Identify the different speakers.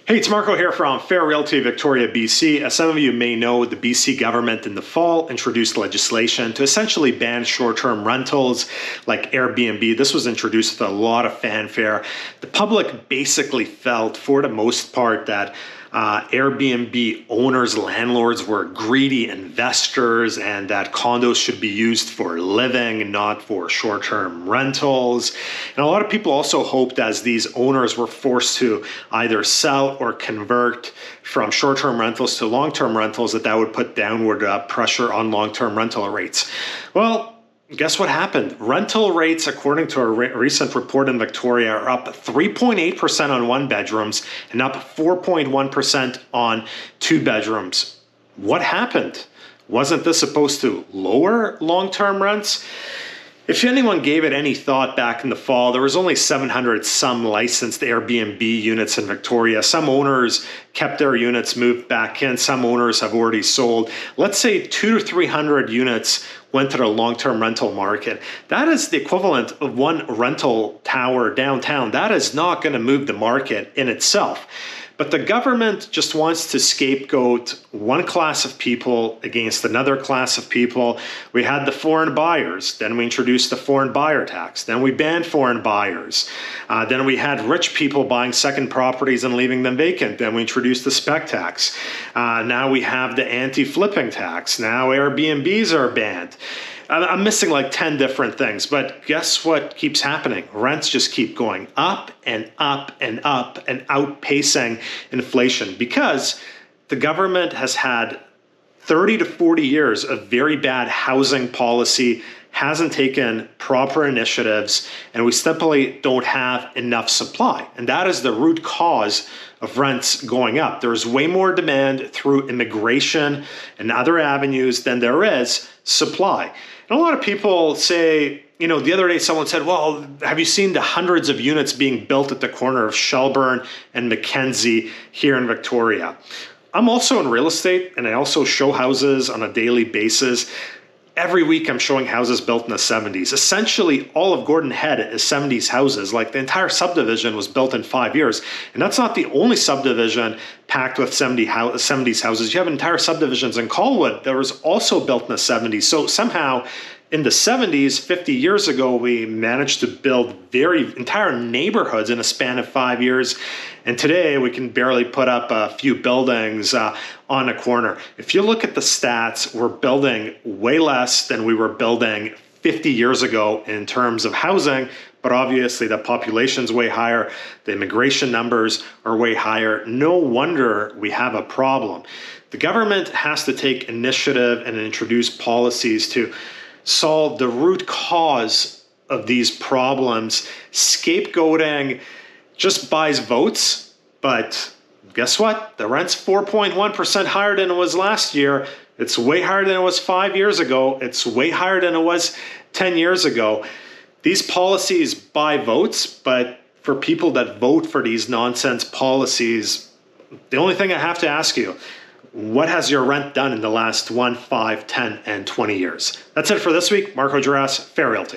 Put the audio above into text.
Speaker 1: Hey, it's Marko here from Fair Realty, Victoria, BC. As some of you may know, the BC government in the fall introduced legislation to essentially ban short-term rentals like Airbnb. This was introduced with a lot of fanfare. The public basically felt, for the most part, that Airbnb owners, landlords were greedy investors and that condos should be used for living, not for short-term rentals. And a lot of people also hoped, as these owners were forced to either sell or convert from short-term rentals to long-term rentals, that would put downward pressure on long-term rental rates. Well, guess what happened? Rental rates, according to a recent report in Victoria, are up 3.8% on one bedrooms and up 4.1% on two bedrooms. What happened? Wasn't this supposed to lower long-term rents? If anyone gave it any thought back in the fall, there was only 700 some licensed Airbnb units in Victoria. Some owners kept their units, moved back in. Some owners have already sold. Let's say 200 to 300 units went to the long-term rental market. That is the equivalent of one rental tower downtown. That is not going to move the market in itself. But the government just wants to scapegoat one class of people against another class of people. We had the foreign buyers, then we introduced the foreign buyer tax, then we banned foreign buyers. Then we had rich people buying second properties and leaving them vacant, then we introduced the spec tax. Now we have the anti-flipping tax. Now Airbnbs are banned. I'm missing like 10 different things, but guess what keeps happening? Rents just keep going up and up and up and outpacing inflation because the government has had 30 to 40 years of very bad housing policy, hasn't taken proper initiatives, and we simply don't have enough supply. And that is the root cause of rents going up. There's way more demand through immigration and other avenues than there is supply. And a lot of people say, you know, the other day someone said, well, have you seen the hundreds of units being built at the corner of Shelburne and Mackenzie here in Victoria? I'm also in real estate and I also show houses on a daily basis. Every week I'm showing houses built in the 70s. Essentially, all of Gordon Head is 70s houses. Like the entire subdivision was built in 5 years. And that's not the only subdivision packed with 70s houses. You have entire subdivisions in Colwood that was also built in the 70s. So somehow in the 70s, 50 years ago, we managed to build entire neighborhoods in a span of 5 years. And today we can barely put up a few buildings on a corner. If you look at the stats, we're building way less than we were building 50 years ago in terms of housing, but obviously the population's way higher, the immigration numbers are way higher. No wonder we have a problem. The government has to take initiative and introduce policies to solve the root cause of these problems. Scapegoating just buys votes, but guess what? The rent's 4.1% higher than it was last year. It's way higher than it was 5 years ago. It's way higher than it was 10 years ago. These policies buy votes, but for people that vote for these nonsense policies, the only thing I have to ask you, what has your rent done in the last 1, 5, 10, and 20 years? That's it for this week. Marko, Juras, Fair Realty.